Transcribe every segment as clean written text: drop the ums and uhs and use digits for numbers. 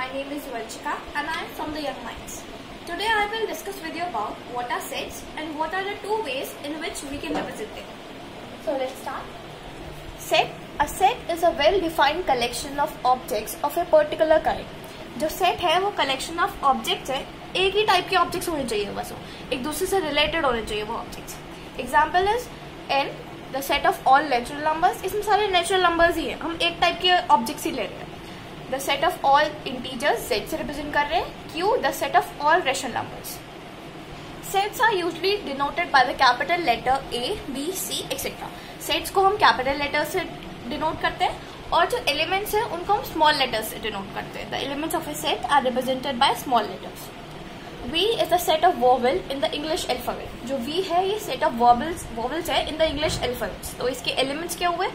My name is Vanchika and I am from the Young Minds. Today I will discuss with you about what are sets and what are the two ways in which we can represent them. So let's start. A set is a well-defined collection of objects of a particular kind. जो set है वो collection of objects है, एक ही type के objects होने चाहिए, बस वो एक दूसरे से रिलेटेड होने चाहिए वो objects. Example is an, the set of all natural numbers. इसमें सारे नेचुरल नंबर्स ही हैं, हम एक टाइप के ऑब्जेक्ट्स ही ले रहे हैं. The set of all integers Z से रिप्रेजेंट कर रहे हैं. Q, the set of all rational numbers. Sets are usually denoted by the capital letter A, B, C etcetera. Sets को हम कैपिटल लेटर से डिनोट करते हैं और जो एलिमेंट्स हैं उनको हम स्मॉल लेटर्स से डिनोट करते हैं. The elements of a set are represented by small letters. V is the set of vowel in the English alphabet. जो V है ये set of vowels है in the English alphabets. तो इसके elements क्या हुए? A,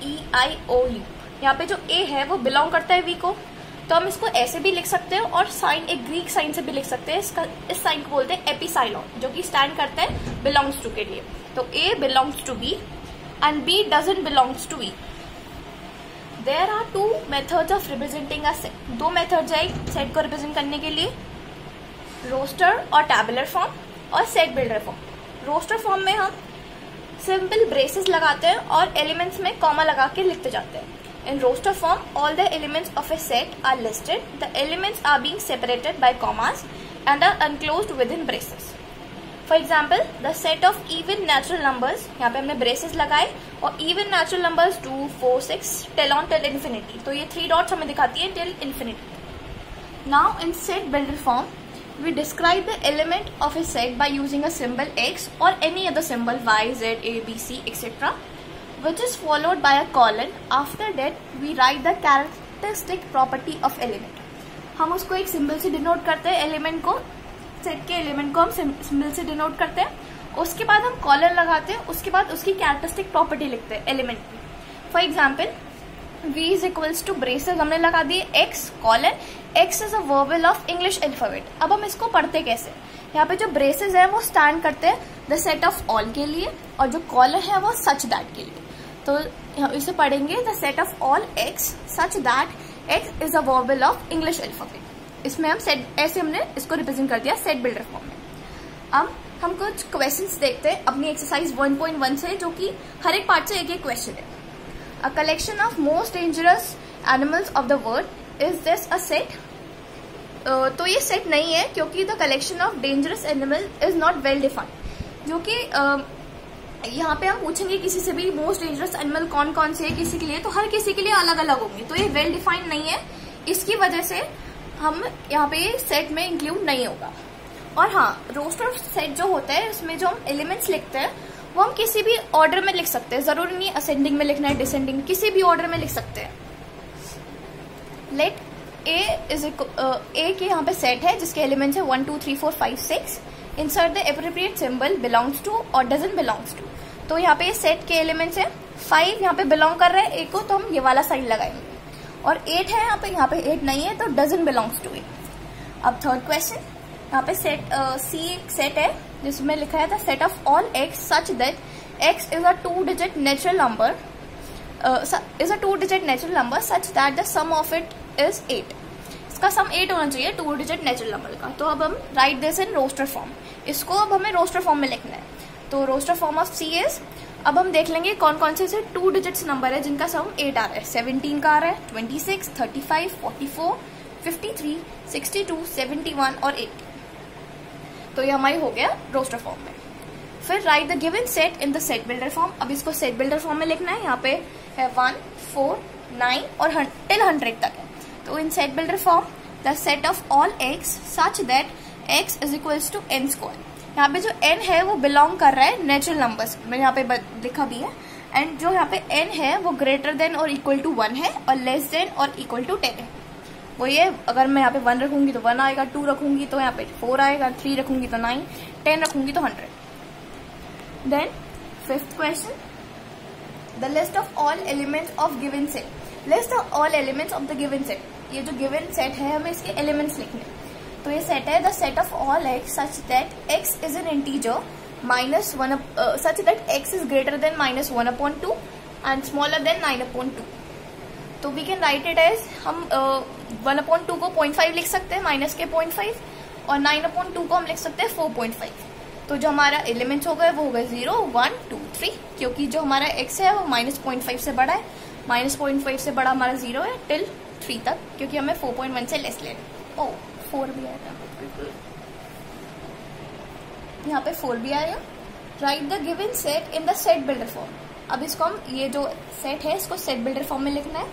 E, I, O, U. यहाँ पे जो A है वो बिलोंग करता है V को, तो हम इसको ऐसे भी लिख सकते हैं और साइन एक ग्रीक साइन से भी लिख सकते हैं. इस साइन को बोलते हैं एपिसाइलॉन, जो कि स्टैंड करता है बिलोंग्स टू के लिए. तो A belongs to B and B doesn't belongs to E. There are two methods of representing a set. दो मेथड्स है सेट को रिप्रेजेंट करने के लिए, रोस्टर और टैबुलर फॉर्म और set builder form. Roster form में हम सिंपल ब्रेसेस लगाते हैं और एलिमेंट्स में कॉमा लगा के लिखते जाते हैं. In roster form all the elements of a set are listed. The elements are being separated by commas and are enclosed within braces. For example the set of even natural numbers, यहाँ पे हमने braces लगाए, और even natural numbers 2, 4, 6 till on till infinity. तो ये 3 dots हमें दिखाती है till infinity. Now in set builder form we describe the element of a set by using a symbol x or any other symbol y, z, a, b, c, etc., which is followed by a colon. After that, we write the characteristic property of element. हम उसको एक symbol से denote करते हैं, element को, set के element को हम सिंबल से डिनोट करते हैं. उसके बाद हम कॉलन लगाते हैं, उसके बाद उसकी कैरेक्टरिस्टिक प्रॉपर्टी लिखते हैं एलिमेंट की. For example V is equals to braces हमने लगा दिए, x colon. x is a verbal of English alphabet. अब हम इसको पढ़ते कैसे? यहाँ पे जो ब्रेसेस है वो स्टैंड करते हैं द सेट ऑफ ऑल के लिए, और जो कॉलन है वो सच दैट के लिए. तो इसे पढ़ेंगे the set of all x such that x is a verbal of English alphabet. इसमें हम सेट ऐसे हमने इसको रिप्रेजेंट कर दिया सेट बिल्डर फॉर्म में. अब हम कुछ क्वेश्चंस देखते हैं अपनी एक्सरसाइज 1.1 से, जो कि हर एक पार्ट से एक एक क्वेश्चन है. A collection of most dangerous animals of the world, is this a set? तो ये सेट नहीं है, क्योंकि the collection of dangerous animal is not well defined. जो कि यहाँ पे हम पूछेंगे किसी से भी मोस्ट डेंजरस एनिमल कौन कौन से है किसी के लिए, तो हर किसी के लिए अलग अलग होंगे, तो ये वेल डिफाइंड नहीं है. इसकी वजह से हम यहाँ पे सेट में इंक्लूड नहीं होगा. और हाँ, रोस्टर सेट जो होता है उसमें जो हम एलिमेंट्स लिखते हैं वो हम किसी भी ऑर्डर में लिख सकते हैं. जरूरी नहीं असेंडिंग में लिखना है, डिसेंडिंग, किसी भी ऑर्डर में लिख सकते हैं. लेट ए के यहाँ पे सेट है जिसके एलिमेंट्स है 1, 2, 3, 4, 5, 6. Insert the appropriate symbol belongs to और डजंट बिलोंग्स टू. तो यहाँ पे सेट के एलिमेंट्स है 5 यहाँ पे बिलोंग कर रहे हैं ए को, तो हम ये वाला साइन लगाएंगे. और 8 है यहाँ पे 8 नहीं है, तो डजंट बिलोंग्स टू ए. अब थर्ड क्वेश्चन, यहाँ पे सेट सी एक सेट है जिसमें लिखा है the set of all x such that x is a 2-digit natural number, such that the sum of it is 8. इसका सम 8 होना चाहिए 2-digit नेचुरल नंबर का. तो अब हम write this in roster form. इसको अब हमें रोस्टर फॉर्म में लिखना है. तो roster form of C is, अब हम देख लेंगे कौन कौन से 2 digits नंबर है जिनका सम 8 आ रहा है. 17 का आ रहा है, 26, 35, 44, 53, 62, 71 और 80. तो ये हमारी हो गया रोस्टर फॉर्म में. फिर right the given set in the set builder form. अब इसको सेट बिल्डर फॉर्म में लिखना है. यहाँ पे है 1, 4, 9 और टिल 100 तक है. तो in set builder form the set of all x such that x is equals to n square. यहाँ पे जो n है वो बिलोंग कर रहा है नेचुरल नंबर्स में, यहाँ पे लिखा भी है. एंड जो यहाँ पे n है वो ग्रेटर देन और इक्वल टू 1 है, और लेस देन और इक्वल टू 10 है. वो ये, अगर मैं यहाँ पे 1 रखूंगी तो 1 आएगा, 2 रखूंगी तो यहाँ पे 4 आएगा, 3 रखूंगी तो 9, 10 रखूंगी तो 100. Then fifth question, the list of all elements of given set. List of all elements of the given set. ये जो गिवन सेट है हमें इसके एलिमेंट्स लिखने. तो ये सेट है the set of all x such that x is an integer -1 such that x is greater than -1/2 and smaller than 9/2. तो we can write it as हम 1/2 को 0.5 लिख सकते हैं माइनस के 0.5, और 9/2 को हम लिख सकते हैं 4.5। तो जो हमारा एलिमेंट्स हो गए वो हो गए 0, 1, 2, 3, क्योंकि जो हमारा x है वो -0.5 से बड़ा है। -0.5 से बड़ा हमारा 0 है टिल 3 तक, क्योंकि हमें 4.1 से लेस लेना। 4 भी आएगा, यहाँ पे 4 भी आएगा। Right the given set in the set builder form. अब इसको हम, ये जो सेट है इसको सेट बिल्डर फॉर्म में लिखना है।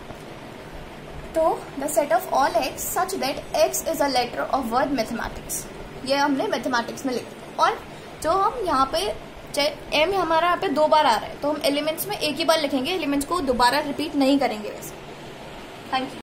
तो the set of all x such that x is a letter of word mathematics, ये हमने मैथमेटिक्स में लिखा। और जो हम यहाँ पे m हमारा यहाँ पे 2 बार आ रहा है, तो हम एलिमेंट्स में एक ही बार लिखेंगे, एलिमेंट्स को दोबारा रिपीट नहीं करेंगे वैसे। Thank you.